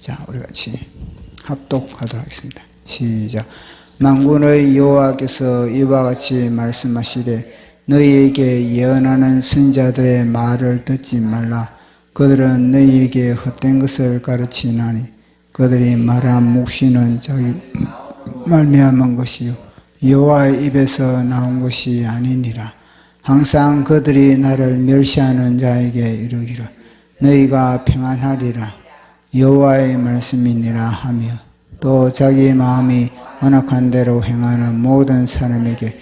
자, 우리 같이 합독하도록 하겠습니다. 시작. 만군의 여호와께서 이와 같이 말씀하시되 너희에게 예언하는 선지자들의 말을 듣지 말라. 그들은 너희에게 헛된 것을 가르치나니 그들이 말한 묵시는 자기 말미암은 것이요 여호와의 입에서 나온 것이 아니니라. 항상 그들이 나를 멸시하는 자에게 이르기를 너희가 평안하리라 여호와의 말씀이니라 하며 또 자기 마음이 완악한 대로 행하는 모든 사람에게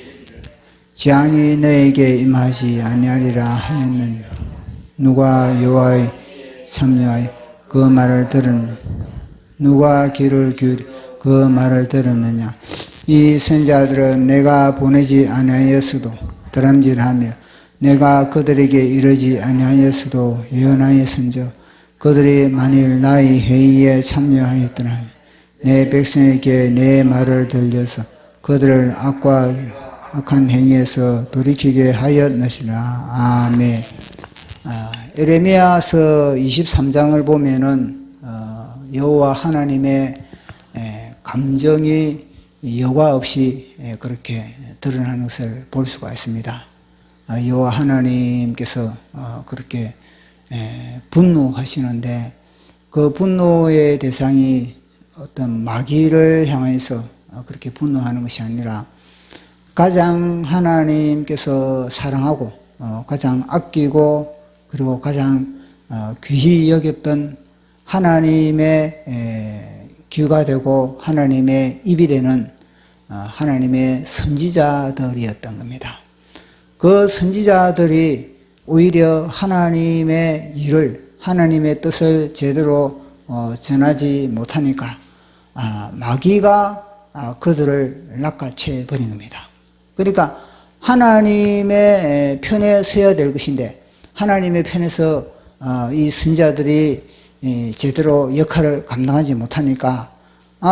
재앙이 너에게 임하지 아니하리라 하였느니 누가 여호와의 참여하여 그 말을 들었느냐 누가 귀를 기울여 그 말을 들었느냐. 이 선지자들은 내가 보내지 아니하였어도 다람질하며 내가 그들에게 이르지 아니하였어도 예언하였은즉 그들이 만일 나의 회의에 참여하였더라면 내 백성에게 내 말을 들려서 그들을 악한 행위에서 돌이키게 하였느니라. 아멘. 에레미야서 23장을 보면은 여호와 하나님의 감정이 여과 없이 그렇게 드러나는 것을 볼 수가 있습니다. 여호와 하나님께서 그렇게 분노하시는데 그 분노의 대상이 어떤 마귀를 향해서 그렇게 분노하는 것이 아니라 가장 하나님께서 사랑하고 가장 아끼고 그리고 가장 귀히 여겼던 하나님의 귀가 되고 하나님의 입이 되는 하나님의 선지자들이었던 겁니다. 그 선지자들이 오히려 하나님의 일을 하나님의 뜻을 제대로 전하지 못하니까 마귀가 그들을 낚아채 버린 겁니다. 그러니까 하나님의 편에 서야 될 것인데 하나님의 편에서 이 선지자들이 제대로 역할을 감당하지 못하니까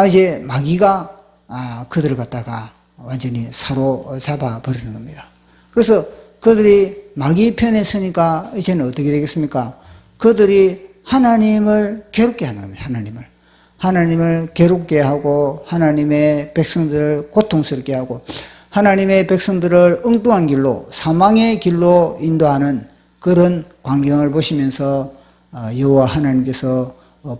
이제 마귀가 그들을 갖다가 완전히 사로잡아 버리는 겁니다. 그래서 그들이 마귀 편에 서니까 이제는 어떻게 되겠습니까? 그들이 하나님을 괴롭게 하는 겁니다. 하나님을 괴롭게 하고 하나님의 백성들을 고통스럽게 하고 하나님의 백성들을 엉뚱한 길로 사망의 길로 인도하는 그런 광경을 보시면서 여호와 하나님께서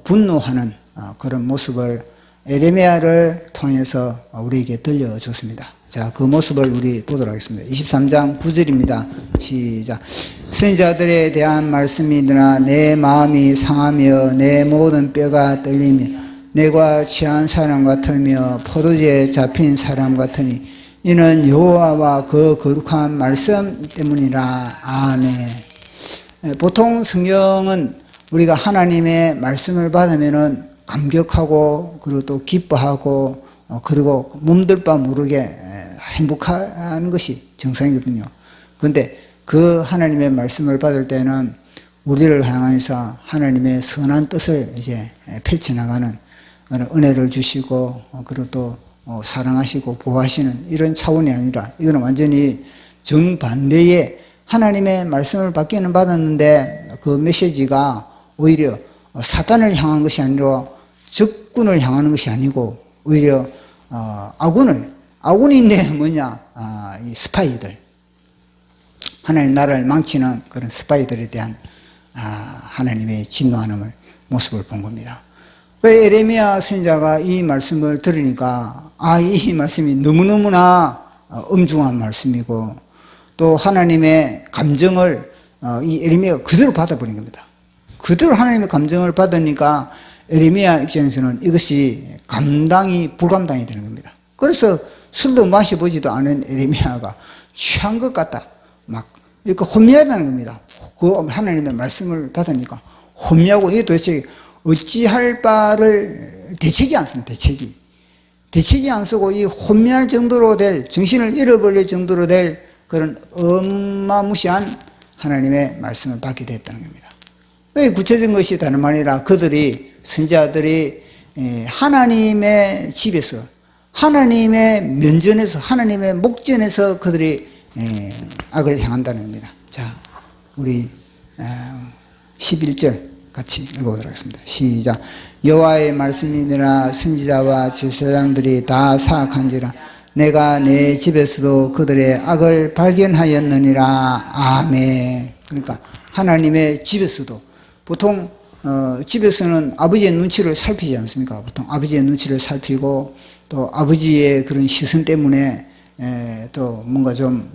분노하는 그런 모습을 에레미야를 통해서 우리에게 들려줬습니다. 자, 그 모습을 우리 보도록 하겠습니다. 23장 9절입니다. 시작. 선지자들에 대한 말씀이니라 내 마음이 상하며 내 모든 뼈가 떨리며 내가 취한 사람 같으며 포도주에 잡힌 사람 같으니 이는 여호와와 그 거룩한 말씀 때문이라. 아멘. 보통 성경은 우리가 하나님의 말씀을 받으면은 감격하고 그리고 또 기뻐하고 그리고 몸둘 바 모르게 행복한 것이 정상이거든요. 그런데 그 하나님의 말씀을 받을 때는 우리를 향해서 하나님의 선한 뜻을 이제 펼쳐나가는 은혜를 주시고 그리고 또 사랑하시고 보호하시는 이런 차원이 아니라 이거는 완전히 정반대의 하나님의 말씀을 받기는 받았는데 그 메시지가 오히려 사탄을 향한 것이 아니라 적군을 향하는 것이 아니고 오히려 아군인데 뭐냐 이 스파이들 하나님 나라를 망치는 그런 스파이들에 대한 하나님의 진노하는 모습을 본 겁니다. 에레미야 선지자가 이 말씀을 들으니까 이 말씀이 너무너무나 엄중한 말씀이고 또 하나님의 감정을 이 에레미야가 그대로 받아버린 겁니다. 그대로 하나님의 감정을 받으니까 에레미야 입장에서는 이것이 감당이 불감당이 되는 겁니다. 그래서 술도 마셔보지도 않은 에레미야가 취한 것 같다 막 이렇게 혼미하다는 겁니다. 그 하나님의 말씀을 받으니까 혼미하고 이게 도대체 어찌할 바를 대책이 안 씁니다. 대책이 안 쓰고 이 혼미할 정도로 될 정신을 잃어버릴 정도로 될 그런 어마무시한 하나님의 말씀을 받게 됐다는 겁니다. 구체적인 것이 다른 말이 아니라 그들이 선지자들이 하나님의 집에서 하나님의 면전에서 하나님의 목전에서 그들이 악을 향한다는 겁니다. 자, 우리 11절 같이 읽어보도록 하겠습니다. 시작. 여호와의 말씀이니라 선지자와 제사장들이 다 사악한지라 내가 내 집에서도 그들의 악을 발견하였느니라. 아멘. 그러니까 하나님의 집에서도 보통 집에서는 아버지의 눈치를 살피지 않습니까? 보통 아버지의 눈치를 살피고 또 아버지의 그런 시선 때문에 또 뭔가 좀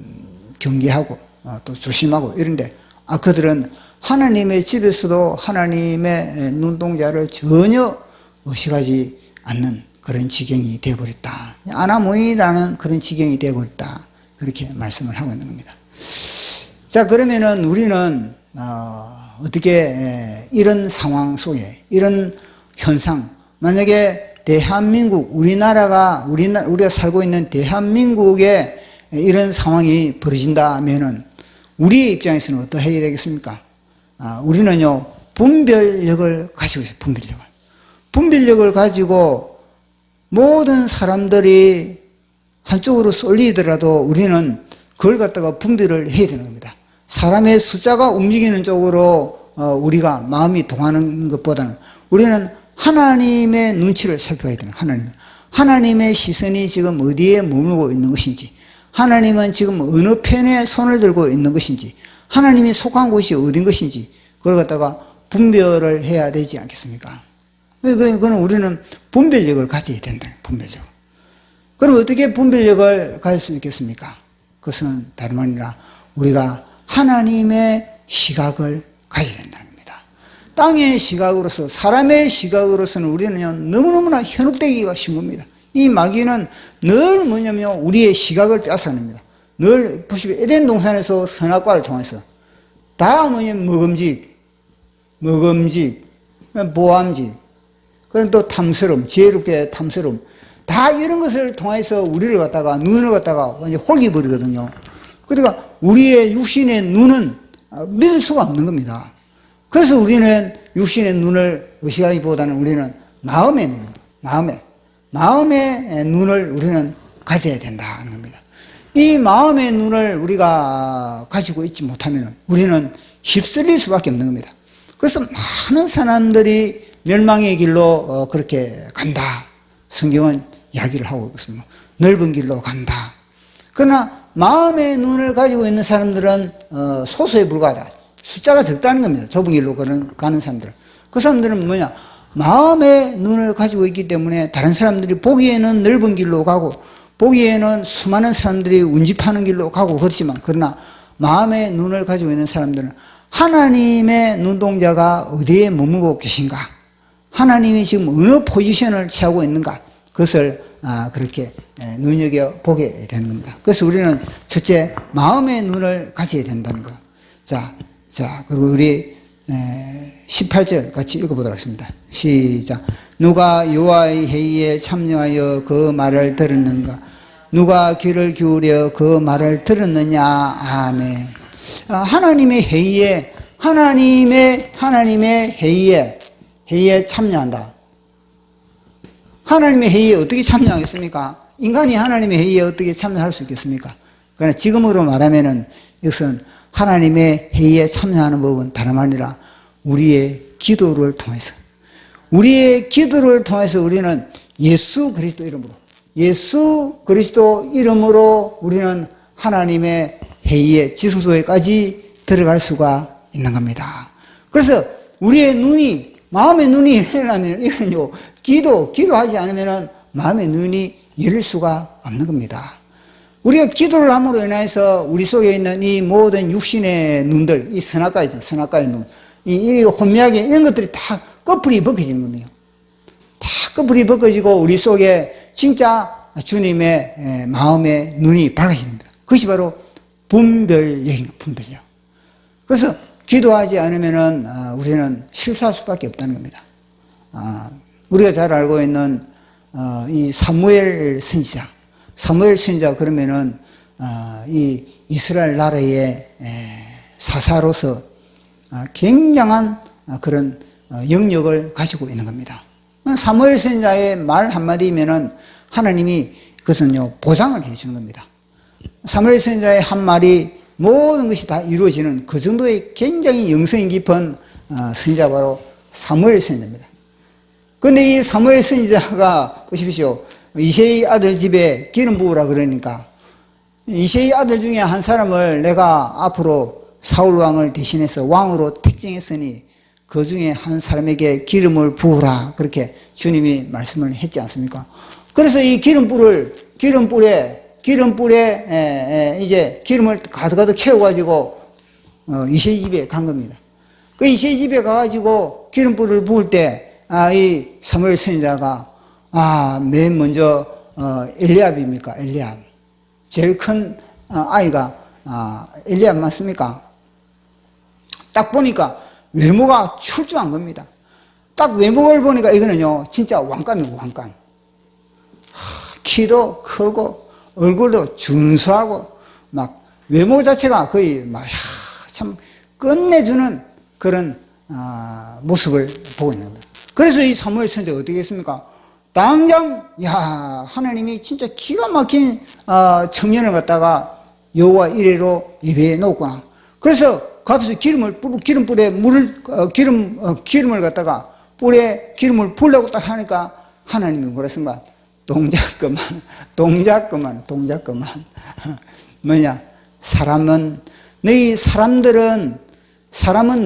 경계하고 또 조심하고 이런데 그들은 하나님의 집에서도 하나님의 눈동자를 전혀 의식하지 않는 그런 지경이 되어버렸다. 아나무인이라는 그런 지경이 되어버렸다. 그렇게 말씀을 하고 있는 겁니다. 자, 그러면은 우리는 어떻게 이런 상황 속에 이런 현상, 만약에 대한민국, 우리나라가 우리가 살고 있는 대한민국에 이런 상황이 벌어진다면은 우리의 입장에서는 어떠해야 되겠습니까? 우리는요 분별력을 가지고 있어요. 분별력을 가지고 모든 사람들이 한쪽으로 쏠리더라도 우리는 그걸 갖다가 분별을 해야 되는 겁니다. 사람의 숫자가 움직이는 쪽으로 우리가 마음이 동하는 것보다는 우리는 하나님의 눈치를 살펴야 되는 하나님의 시선이 지금 어디에 머물고 있는 것인지, 하나님은 지금 어느 편에 손을 들고 있는 것인지, 하나님이 속한 곳이 어딘 것인지 그걸 갖다가 분별을 해야 되지 않겠습니까? 그건 우리는 분별력을 가져야 된다. 분별력. 그럼 어떻게 분별력을 가질 수 있겠습니까? 그것은 다름 아니라 우리가 하나님의 시각을 가져야 된다는 겁니다. 땅의 시각으로서, 사람의 시각으로서는 우리는 너무너무나 현혹되기가 쉬운 겁니다. 이 마귀는 늘 뭐냐면 우리의 시각을 빼앗아냅니다. 늘 보시면 에덴 동산에서 선악과를 통해서 다 뭐냐면 먹음직, 보암직, 그럼 또 탐스러움, 지혜롭게 탐스러움, 다 이런 것을 통해서 우리를 갖다가 눈을 갖다가 완전 홀기버리거든요. 그러니까 우리의 육신의 눈은 믿을 수가 없는 겁니다. 그래서 우리는 육신의 눈을 의식하기보다는 우리는 마음의 눈을 우리는 가져야 된다는 겁니다. 이 마음의 눈을 우리가 가지고 있지 못하면 우리는 휩쓸릴 수밖에 없는 겁니다. 그래서 많은 사람들이 멸망의 길로 그렇게 간다. 성경은 이야기를 하고 있습니다. 넓은 길로 간다. 그러나 마음의 눈을 가지고 있는 사람들은 소수에 불과하다. 숫자가 적다는 겁니다. 좁은 길로 가는 사람들은. 그 사람들은 뭐냐? 마음의 눈을 가지고 있기 때문에 다른 사람들이 보기에는 넓은 길로 가고 보기에는 수많은 사람들이 운집하는 길로 가고 그렇지만, 그러나 마음의 눈을 가지고 있는 사람들은 하나님의 눈동자가 어디에 머물고 계신가, 하나님이 지금 어느 포지션을 취하고 있는가, 그것을 그렇게 눈여겨보게 되는 겁니다. 그래서 우리는 첫째 마음의 눈을 가져야 된다는 것. 자, 그리고 우리 18절 같이 읽어보도록 하겠습니다. 시작. 누가 여호와의 회의에 참여하여 그 말을 들었는가? 누가 귀를 기울여 그 말을 들었느냐? 아멘. 하나님의 회의에 참여한다. 하나님의 회의에 어떻게 참여하겠습니까? 인간이 하나님의 회의에 어떻게 참여할 수 있겠습니까? 그러나 지금으로 말하면은 이것은 하나님의 회의에 참여하는 법은 다름 아니라 우리의 기도를 통해서, 우리는 예수 그리스도 이름으로 우리는 하나님의 회의의 지성소에까지 들어갈 수가 있는 겁니다. 그래서 우리의 눈이, 마음의 눈이 열리려면 이건요, 기도하지 않으면 마음의 눈이 열릴 수가 없는 겁니다. 우리가 기도를 함으로 인해서 우리 속에 있는 이 모든 육신의 눈들, 이 선악과의 눈, 이 혼미하게 이런 것들이 다 꺼풀이 벗겨지는 겁니다. 다 꺼풀이 벗겨지고 우리 속에 진짜 주님의 마음의 눈이 밝아집니다. 그것이 바로 분별력입니다. 분별력. 그래서 기도하지 않으면은 우리는 실수할 수밖에 없다는 겁니다. 우리가 잘 알고 있는 이 사무엘 선지자 그러면은 이 이스라엘 나라의 사사로서 굉장한 그런 영역을 가지고 있는 겁니다. 사무엘 선지자의 말 한마디면은 하나님이 그것은요 보장을 해주는 겁니다. 사무엘 선지자의 한 말이 모든 것이 다 이루어지는 그 정도의 굉장히 영성이 깊은 선지자 바로 사무엘 선지자입니다. 근데 이 사무엘 선지자가 보십시오. 이새의 아들 집에 기름 부으라 그러니까 이새의 아들 중에 한 사람을 내가 앞으로 사울 왕을 대신해서 왕으로 택정했으니 그 중에 한 사람에게 기름을 부으라 그렇게 주님이 말씀을 했지 않습니까? 그래서 이 기름불에 이제 기름을 가득가득 채워가지고 이새의 집에 간 겁니다. 그 이새의 집에 가가지고 기름불을 부을 때 이 사무엘 선지자가 맨 먼저 엘리압입니까? 엘리압. 제일 큰 아이가 엘리압 맞습니까? 딱 보니까 외모가 출중한 겁니다. 딱 외모를 보니까 이거는요 진짜 왕감이고 왕감. 키도 크고 얼굴도 준수하고 막 외모 자체가 거의 막 참 끝내주는 그런 모습을 보고 있는 겁니다. 그래서 이 사무엘 선지자가 어떻게 했습니까? 당장 하나님이 진짜 기가 막힌 청년을 갖다가 여호와 이레로 예배해 놓구나. 그래서 그 앞에서 기름불에 기름을 갖다가 뿔에 기름을 부으려고 딱 하니까 하나님이 뭐라 했습니까? 동작 그만 뭐냐? 너희 사람은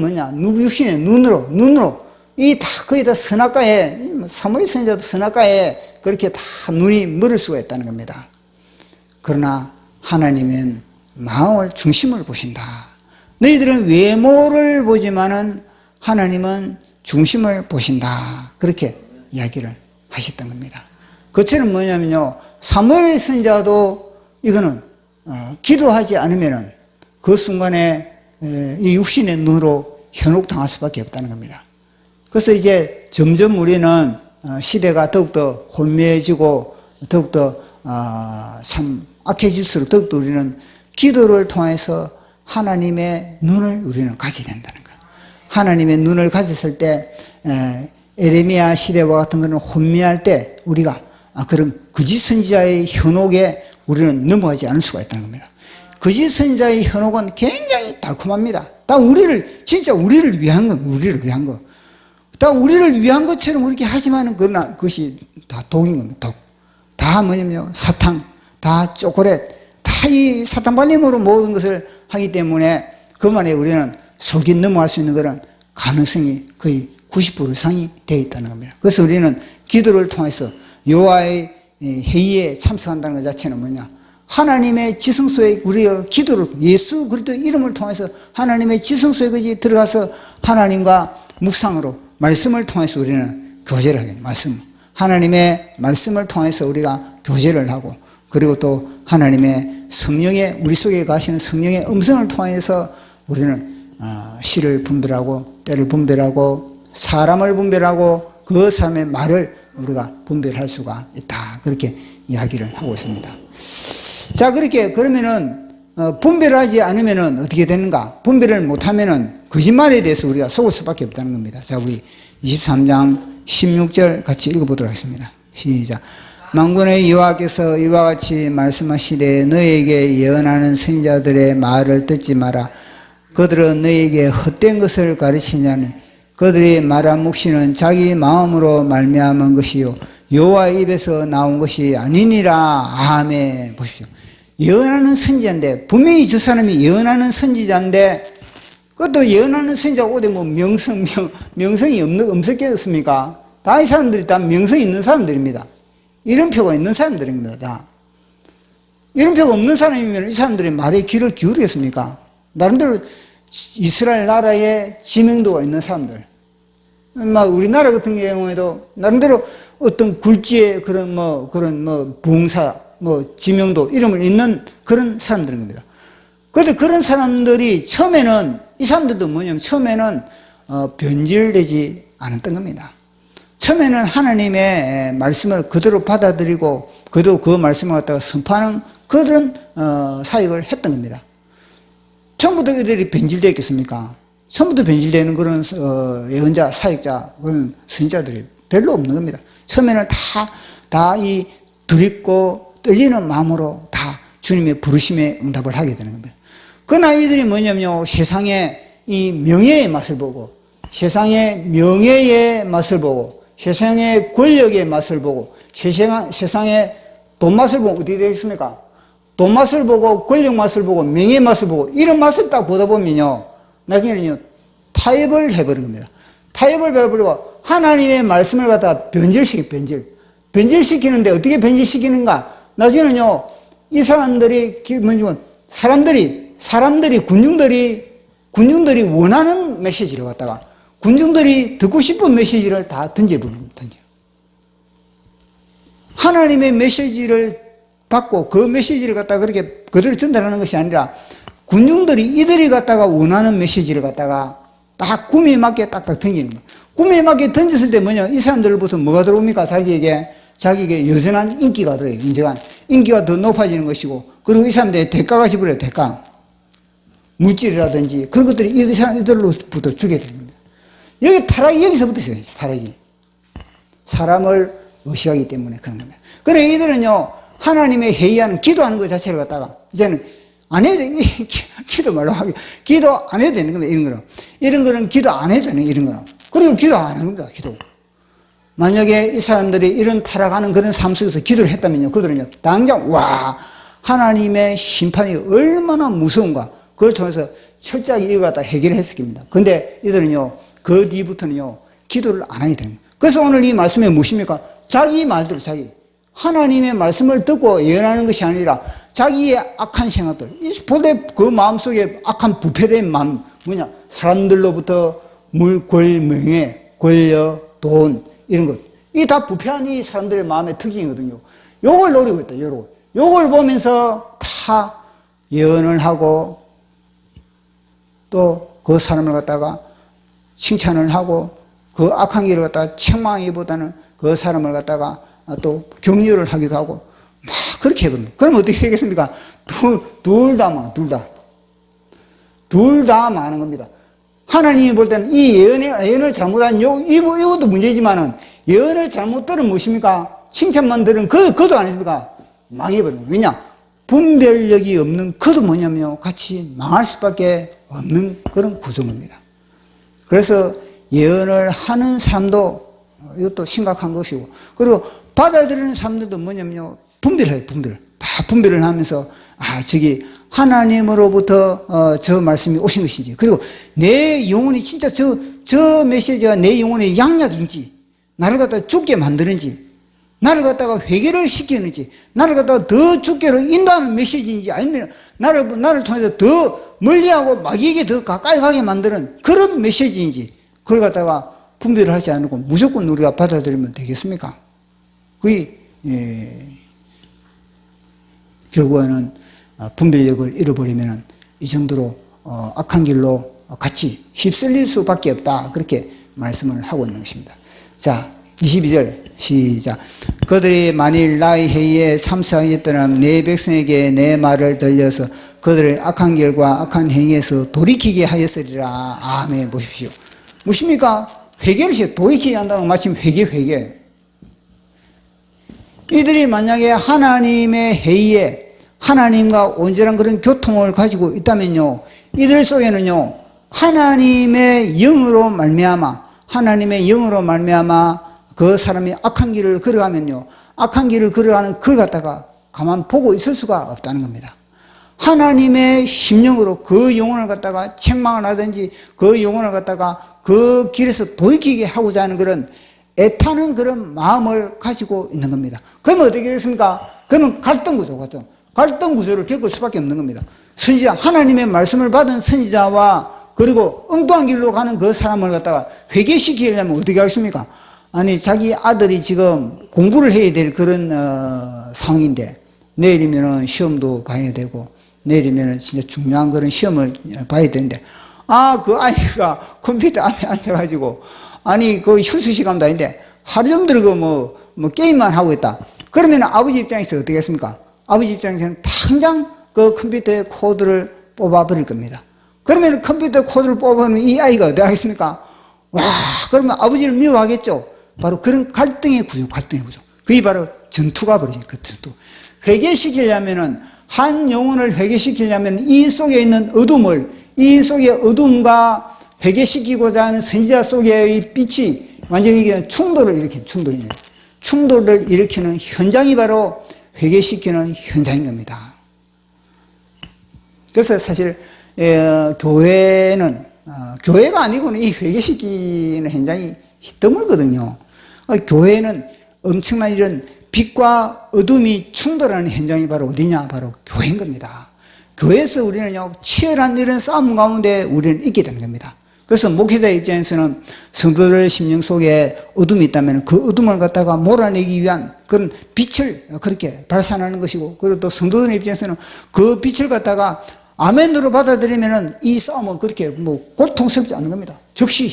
뭐냐? 육신의 눈으로 이 다 거의 다 선악과에 사무엘 선지자도 선악과에 그렇게 다 눈이 멀을 수가 있다는 겁니다. 그러나 하나님은 마음을 중심을 보신다. 너희들은 외모를 보지만은 하나님은 중심을 보신다. 그렇게 이야기를 하셨던 겁니다. 그처럼 뭐냐면요, 사무엘 선지자도 이거는 기도하지 않으면은 그 순간에 이 육신의 눈으로 현혹당할 수밖에 없다는 겁니다. 그래서 이제 점점 우리는 시대가 더욱더 혼미해지고 더욱더 참 악해질수록 더욱더 우리는 기도를 통해서 하나님의 눈을 우리는 가져야 된다는 거예요. 하나님의 눈을 가졌을 때 에레미야 시대와 같은 거는 혼미할 때 우리가 그런 거짓 선지자의 현혹에 우리는 넘어가지 않을 수가 있다는 겁니다. 거짓 선지자의 현혹은 굉장히 달콤합니다. 다 진짜 우리를 위한 겁니다. 우리를 위한 거. 다 우리를 위한 것처럼 그렇게 하지만은 그것이 다 독인 겁니다. 독. 다 뭐냐면요, 사탕, 다 초콜릿, 다 이 사탕발림으로 모든 것을 하기 때문에 그만에 우리는 속이 넘어갈 수 있는 그런 가능성이 거의 90% 이상이 되어 있다는 겁니다. 그래서 우리는 기도를 통해서 여호와의 회의에 참석한다는 것 자체는 뭐냐? 하나님의 지성소에 우리가 기도를 예수 그리스도 이름을 통해서 하나님의 지성소에 들어가서 하나님과 묵상으로 말씀을 통해서 우리는 교제를 하게 돼요. 하나님의 말씀을 통해서 우리가 교제를 하고 그리고 또 하나님의 성령의 우리 속에 가시는 성령의 음성을 통해서 우리는 시를 분별하고 때를 분별하고 사람을 분별하고 그 사람의 말을 우리가 분별할 수가 있다. 그렇게 이야기를 하고 있습니다. 자, 그러면은 분별하지 않으면은 어떻게 되는가? 분별을 못하면은 거짓말에 대해서 우리가 속을 수밖에 없다는 겁니다. 자, 우리 23장 16절 같이 읽어보도록 하겠습니다. 시작. 만군의 여호와께서 이와 같이 말씀하시되 너희에게 예언하는 선지자들의 말을 듣지 마라. 그들은 너희에게 헛된 것을 가르치냐니 그들이 말한 묵시는 자기 마음으로 말미암은 것이요 여호와의 입에서 나온 것이 아니니라. 아멘. 보십시오. 예언하는 선지자인데 분명히 저 사람이 예언하는 선지자인데 그것도 예언하는 선지자가 오대 뭐 명성이 없었겠습니까? 다 이 사람들이 다 명성이 있는 사람들입니다. 이름표가 있는 사람들입니다. 다. 이름표가 없는 사람이면 이 사람들이 말에 귀를 기울이겠습니까? 나름대로 이스라엘 나라에 지명도가 있는 사람들. 우리나라 같은 경우에도 나름대로 어떤 굴지의 그런 봉사, 지명도, 이름을 있는 그런 사람들인 겁니다. 그런데 그런 사람들이 처음에는, 이 사람들도 뭐냐면 처음에는 변질되지 않았던 겁니다. 처음에는 하나님의 말씀을 그대로 받아들이고 그대로 그 말씀을 갖다가 선포하는 그런 사역을 했던 겁니다. 처음부터 이들이 변질되어 있겠습니까? 처음부터 변질되는 그런 예언자, 사역자, 그런 선지자들이 별로 없는 겁니다. 처음에는 다 이 두렵고 떨리는 마음으로 다 주님의 부르심에 응답을 하게 되는 겁니다. 그러나 이들이 뭐냐면요, 세상에 이 명예의 맛을 보고 세상의 명예의 맛을 보고 세상의 권력의 맛을 보고 세상의 돈 맛을 보고 어떻게 되겠습니까? 돈 맛을 보고 권력 맛을 보고 명예 맛을 보고 이런 맛을 딱 보다 보면요 나중에는요 타협을 해버린 겁니다. 타협을 해버리고 하나님의 말씀을 갖다가 변질시키는데 어떻게 변질시키는가? 나중에는요 이 사람들이 군중들이 원하는 메시지를 갖다가 군중들이 듣고 싶은 메시지를 다 던져버립니다. 하나님의 메시지를 받고 그 메시지를 갖다가 그렇게 그대로 전달하는 것이 아니라 군중들이 이들이 갖다가 원하는 메시지를 갖다가 딱 구미에 맞게 딱딱 던지는 거예요. 구미에 맞게 던졌을 때 뭐냐? 이 사람들로부터 뭐가 들어옵니까? 자기에게 여전한 인기가 들어요. 인정한 인기가 더 높아지는 것이고, 그리고 이 사람들의 대가가 지불해요. 대가. 물질이라든지 그런 것들이 이들로부터 주게 되는 겁니다. 여기 타락이 여기서부터 있어요. 타락이. 사람을 의식하기 때문에 그런 겁니다. 그래 이들은요 하나님의 회의하는 기도하는 것 자체를 갖다가 이제는 안 해도 돼. 기도 말로 하기 기도 안 해도 되는 겁니다. 이런 거는 기도 안 해도 되는 이런 거는. 그리고 기도 안 하는 겁니다. 기도. 만약에 이 사람들이 이런 타락하는 그런 삶 속에서 기도를 했다면요 그들은요 당장 와 하나님의 심판이 얼마나 무서운가 그걸 통해서 철저하게 이걸 갖다 해결을 했을 겁니다. 근데 이들은요 그 뒤부터는요 기도를 안 하게 됩니다. 그래서 오늘 이 말씀에 무엇입니까? 자기 말대로 하나님의 말씀을 듣고 예언하는 것이 아니라 자기의 악한 생각들, 본래 그 마음속에 악한 부패된 마음, 사람들로부터 물, 명예, 권력, 돈, 이런 것. 이게 다 부패한 이 사람들의 마음의 특징이거든요. 요걸 노리고 있다, 요걸 보면서 다 예언을 하고 또 그 사람을 갖다가 칭찬을 하고 그 악한 길을 갖다가 책망하기보다는 그 사람을 갖다가 또 격려를 하기도 하고 막 그렇게 해버립니다. 그럼 어떻게 되겠습니까? 둘 다 많은 겁니다. 하나님이 볼 때는 이 예언을 잘못한 이것도 문제지만은 예언을 잘못 들은 무엇입니까? 칭찬만 들은 그도 아니십니까? 망해버립니다. 왜냐? 분별력이 없는 그도 뭐냐면요 같이 망할 수밖에 없는 그런 구조입니다. 그래서 예언을 하는 사람도 이것도 심각한 것이고, 그리고 받아들이는 사람들도 뭐냐면요 분별해요. 다 분별을 하면서 저기 하나님으로부터 저 말씀이 오신 것인지, 그리고 내 영혼이 진짜 저 메시지가 내 영혼의 양약인지, 나를 갖다가 죽게 만드는지, 나를 갖다가 회개를 시키는지, 나를 갖다가 더 죽게로 인도하는 메시지인지, 아니면 나를 통해서 더 멀리하고 마귀에게 더 가까이 가게 만드는 그런 메시지인지, 그걸 갖다가 분별을 하지 않고 무조건 우리가 받아들이면 되겠습니까? 그게 결국에는 분별력을 잃어버리면 이 정도로 악한 길로 같이 휩쓸릴 수밖에 없다, 그렇게 말씀을 하고 있는 것입니다. 자, 22절 시작. 그들이 만일 나의 회의에 참석하였더라면 내 백성에게 내 말을 들려서 그들의 악한 길과 악한 행위에서 돌이키게 하였으리라. 아멘. 보십시오. 무엇입니까? 회개를 돌이키게 한다는 마침 회개. 이들이 만약에 하나님의 회의에 하나님과 온전한 그런 교통을 가지고 있다면요, 이들 속에는요 하나님의 영으로 말미암아 그 사람이 악한 길을 걸어가면요, 악한 길을 걸어가는 그걸 갖다가 가만 보고 있을 수가 없다는 겁니다. 하나님의 심령으로 그 영혼을 갖다가 책망을 하든지 그 영혼을 갖다가 그 길에서 돌이키게 하고자 하는 그런 애타는 그런 마음을 가지고 있는 겁니다. 그러면 어떻게 되겠습니까? 그러면 갈등 구조를 겪을 수밖에 없는 겁니다. 선지자, 하나님의 말씀을 받은 선지자와 그리고 엉뚱한 길로 가는 그 사람을 갖다가 회개시키려면 어떻게 하겠습니까? 아니, 자기 아들이 지금 공부를 해야 될 그런 상황인데, 내일이면은 시험도 봐야 되고, 내일이면은 진짜 중요한 그런 시험을 봐야 되는데, 그 아이가 컴퓨터 앞에 앉아가지고, 아니, 그 휴수 시간도 아닌데, 하루 종일 게임만 하고 있다. 그러면 아버지 입장에서 어떻게 했습니까? 아버지 입장에서는 당장 그 컴퓨터의 코드를 뽑아버릴 겁니다. 그러면 컴퓨터 코드를 뽑으면 이 아이가 어떻게 하겠습니까? 와, 그러면 아버지를 미워하겠죠? 바로 그런 갈등의 구조. 그게 바로 전투가 벌어진 그 전투. 회개시키려면은, 한 영혼을 회개시키려면 이 속에 있는 어둠을, 이 속의 어둠과 회개시키고자 하는 선지자 속의 빛이 완전히 충돌을 일으키는 현장이 바로 회개시키는 현장인 겁니다. 그래서 사실 교회는 교회가 아니고는 이 회개시키는 현장이 드물거든요. 교회는 엄청난 이런 빛과 어둠이 충돌하는 현장이 바로 어디냐? 바로 교회인 겁니다. 교회에서 우리는요, 치열한 이런 싸움 가운데 우리는 있게 되는 겁니다. 그래서 목회자 입장에서는 성도들 심령 속에 어둠이 있다면 그 어둠을 갖다가 몰아내기 위한 그런 빛을 그렇게 발산하는 것이고, 그리고 또 성도들 입장에서는 그 빛을 갖다가 아멘으로 받아들이면은 이 싸움은 그렇게 고통스럽지 않은 겁니다. 즉시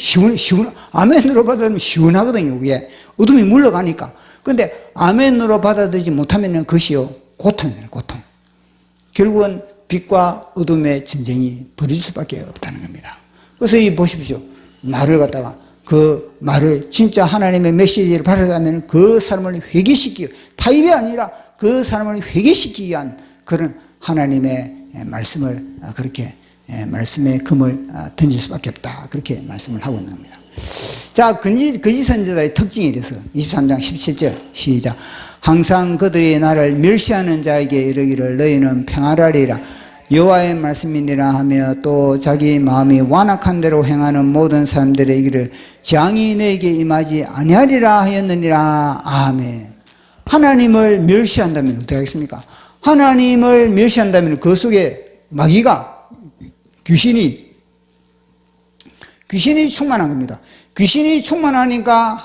아멘으로 받아들이면 시원하거든요. 그게 어둠이 물러가니까. 근데 아멘으로 받아들이지 못하면은 그것이요, 고통이에요, 고통. 결국은 빛과 어둠의 전쟁이 벌어질 수밖에 없다는 겁니다. 그래서 이 보십시오. 말을 갖다가 그 말을 진짜 하나님의 메시지를 받아들이면 그 사람을 회개시키기, 타입이 아니라 그 사람을 회개시키기 위한 그런 하나님의 말씀을 그렇게 말씀의 금을 던질 수밖에 없다. 그렇게 말씀을 하고 있는 겁니다. 자, 거짓 선지자의 특징에 대해서 23장 17절 시작. 항상 그들이 나를 멸시하는 자에게 이르기를 너희는 평안하리라. 여호와의 말씀이니라 하며 또 자기 마음이 완악한 대로 행하는 모든 사람들의 이르기를 재앙이 너에게 임하지 아니하리라 하였느니라. 아멘. 하나님을 멸시한다면 어떻게 하겠습니까? 하나님을 멸시한다면 그 속에 마귀가 귀신이 충만한 겁니다. 귀신이 충만하니까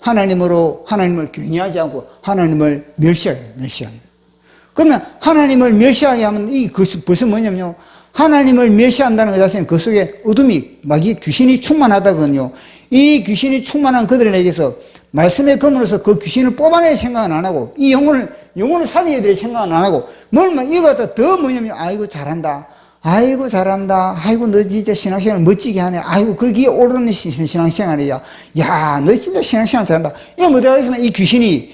하나님으로 경외하지 않고 하나님을 멸시하는. 그러면 하나님을 멸시하야 하면 그것이 벌써 뭐냐면요, 하나님을 멸시한다는 것 자체는 그 속에 어둠이 마귀 귀신이 충만하다거든요. 이 귀신이 충만한 그들에게서 말씀의 검으로서 그 귀신을 뽑아낼 생각은 안 하고, 이 영혼을 살려야 될 생각은 안 하고, 이거보다 더 뭐냐면, 아이고 잘한다, 아이고 너 진짜 신앙생활 멋지게 하네, 아이고 그게 옳은 신앙생활이야, 야 너 진짜 신앙생활 잘한다. 이거 뭐라 하겠으면 이 귀신이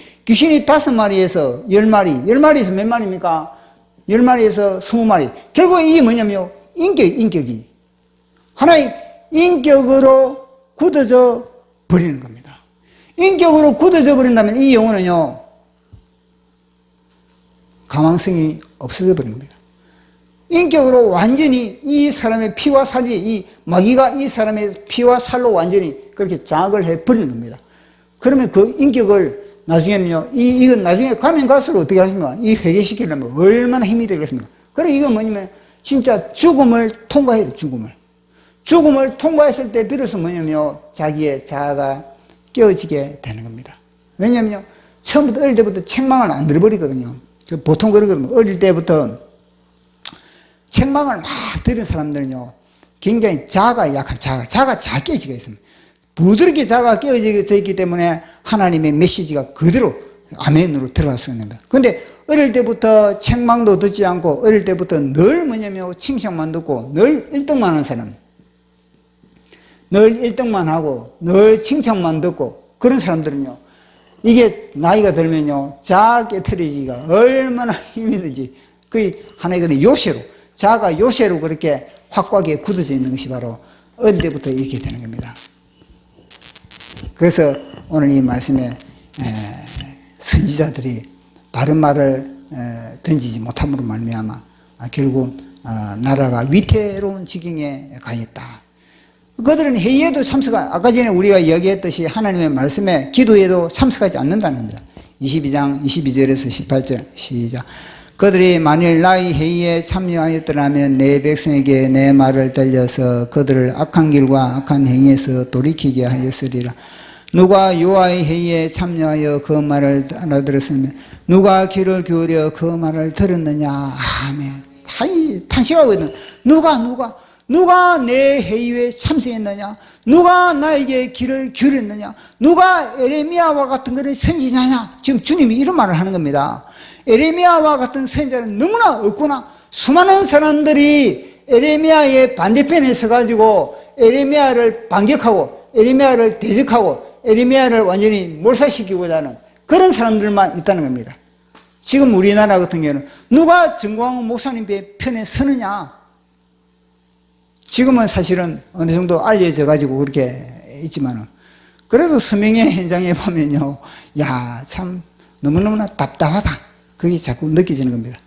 5마리에서 10마리, 10마리에서 몇 마리입니까? 10마리에서 20마리. 결국 이게 뭐냐면 인격이 하나의 인격으로 굳어져 버리는 겁니다. 인격으로 굳어져 버린다면 이 영혼은요, 가망성이 없어져 버린 겁니다. 인격으로 완전히 이 사람의 피와 살이, 이 마귀가 이 사람의 피와 살로 완전히 그렇게 장악을 해 버리는 겁니다. 그러면 그 인격을 나중에는요, 이건 나중에 가면 갈수록 어떻게 하십니까? 이 회개시키려면 얼마나 힘이 되겠습니까? 그래, 이건 뭐냐면, 진짜 죽음을 통과해야 돼, 죽음을 통과했을 때 비로소 뭐냐면, 자기의 자아가 깨어지게 되는 겁니다. 왜냐면요, 처음부터 어릴 때부터 책망을 안 들어버리거든요. 보통 그러거든요. 어릴 때부터 책망을 막 들은 사람들은요, 굉장히 자아가 약한 자아가 잘 깨지게 있습니다. 부드럽게 자아가 깨어져 있기 때문에 하나님의 메시지가 그대로 아멘으로 들어갈 수 있는 겁니다. 그런데 어릴 때부터 책망도 듣지 않고 어릴 때부터 늘 뭐냐면 칭찬만 듣고 늘 1등만 하는 사람, 늘 1등만 하고 늘 칭찬만 듣고 그런 사람들은요, 이게 나이가 들면요, 자아 깨트리기가 얼마나 힘이 든지 거의 하나의 그런 요새로, 자아가 요새로 그렇게 확고하게 굳어져 있는 것이 바로 어릴 때부터 이렇게 되는 겁니다. 그래서 오늘 이 말씀에 선지자들이 바른 말을 던지지 못함으로 말미암아 결국 나라가 위태로운 지경에 가 있다. 그들은 회의에도 아까 전에 우리가 이야기했듯이 하나님의 말씀에 기도에도 참석하지 않는다는 겁니다. 22장 22절에서 18절 시작. 그들이 만일 나의 회의에 참여하였더라면 내 백성에게 내 말을 들려서 그들을 악한 길과 악한 행위에서 돌이키게 하였으리라. 누가 여호와의 회의에 참여하여 그 말을 알아들었으면 누가 귀를 기울여 그 말을 들었느냐. 아멘. 탄식하고 있는, 누가 내 회의에 참석했느냐? 누가 나에게 귀를 기울였느냐? 누가 에레미야와 같은 그런 선지자냐? 지금 주님이 이런 말을 하는 겁니다. 에레미야와 같은 선지자는 너무나 없구나. 수많은 사람들이 에레미야의 반대편에 서가지고 에레미야를 반격하고 에레미야를 대적하고 에레미야를 완전히 몰살시키고자 하는 그런 사람들만 있다는 겁니다. 지금 우리나라 같은 경우는 누가 정광훈 목사님 편에 서느냐? 지금은 사실은 어느 정도 알려져 가지고 그렇게 있지만은 그래도 서명의 현장에 보면요, 야, 참 너무너무나 답답하다. 그게 자꾸 느껴지는 겁니다.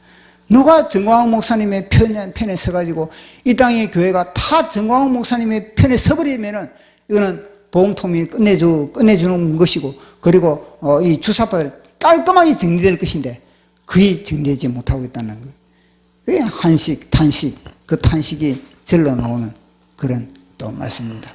누가 정광훈 목사님의 편에 서가지고 이 땅의 교회가 다 정광훈 목사님의 편에 서버리면은 이거는 보험통이 끝내주는 것이고, 그리고 이 주사파를 깔끔하게 정리될 것인데 그게 정리되지 못하고 있다는 거예요. 그게 한식, 탄식, 그 탄식이 절로 나오는 그런 또 말씀입니다.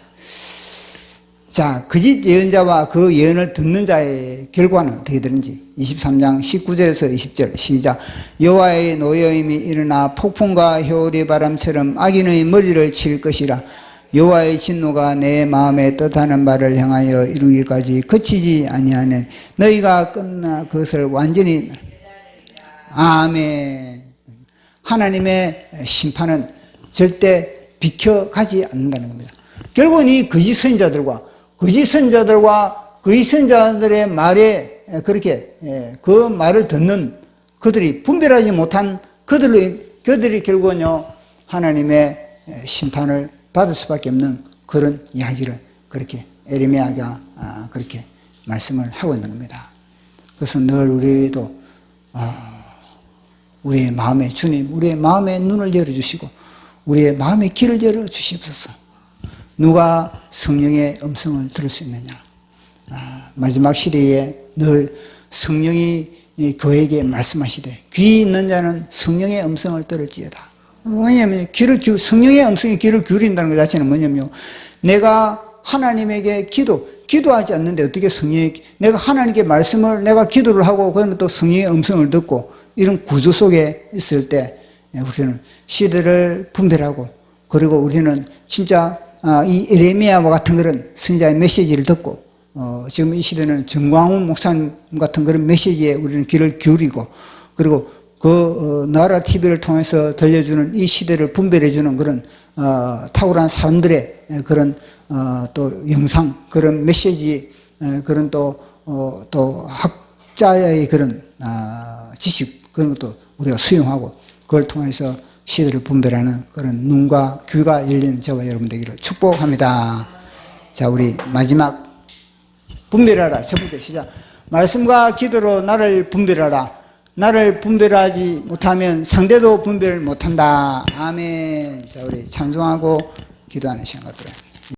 자, 거짓 예언자와 그 예언을 듣는 자의 결과는 어떻게 되는지 23장 19절에서 20절 시작. 여호와의 노여임이 일어나 폭풍과 효리 바람처럼 악인의 머리를 칠 것이라. 여호와의 진노가 내 마음에 뜻하는 바를 향하여 이루기까지 그치지 아니하는 너희가 끝나 그것을 완전히. 아멘. 하나님의 심판은 절대 비켜가지 않는다는 겁니다. 결국은 이 거짓 선자들의 말에 그렇게 그 말을 듣는 그들이 분별하지 못한 그들이 결국은요, 하나님의 심판을 받을 수밖에 없는 그런 이야기를 그렇게 에레미야가 그렇게 말씀을 하고 있는 겁니다. 그래서 늘 우리도 우리의 마음에 주님, 우리의 마음의 눈을 열어주시고 우리의 마음의 길을 열어주시옵소서. 누가 성령의 음성을 들을 수 있느냐? 마지막 시대에 늘 성령이 교회에게 말씀하시되 귀 있는 자는 성령의 음성을 들을지어다. 왜냐하면 성령의 음성에 귀를 기울인다는 것 자체는 뭐냐면요, 내가 하나님에게 기도하지 않는데 어떻게 내가 하나님께 말씀을 내가 기도를 하고 그러면 또 성령의 음성을 듣고 이런 구조 속에 있을 때 우리는 시대를 분별하고, 그리고 우리는 진짜 이 에레미야와 같은 그런 선지자의 메시지를 듣고 지금 이 시대는 정광훈 목사님 같은 그런 메시지에 우리는 귀를 기울이고, 그리고 그 나라 TV를 통해서 들려주는 이 시대를 분별해주는 그런 탁월한 사람들의 그런 또 영상, 그런 메시지, 그런 또 학자의 그런 지식, 그런 것도 우리가 수용하고 그걸 통해서 시대를 분별하는 그런 눈과 귀가 열리는 저와 여러분 되기를 축복합니다. 자, 우리 마지막 분별하라. 첫 번째 시작. 말씀과 기도로 나를 분별하라. 나를 분별하지 못하면 상대도 분별 못한다. 아멘. 자, 우리 찬송하고 기도하는 시간 갖도록.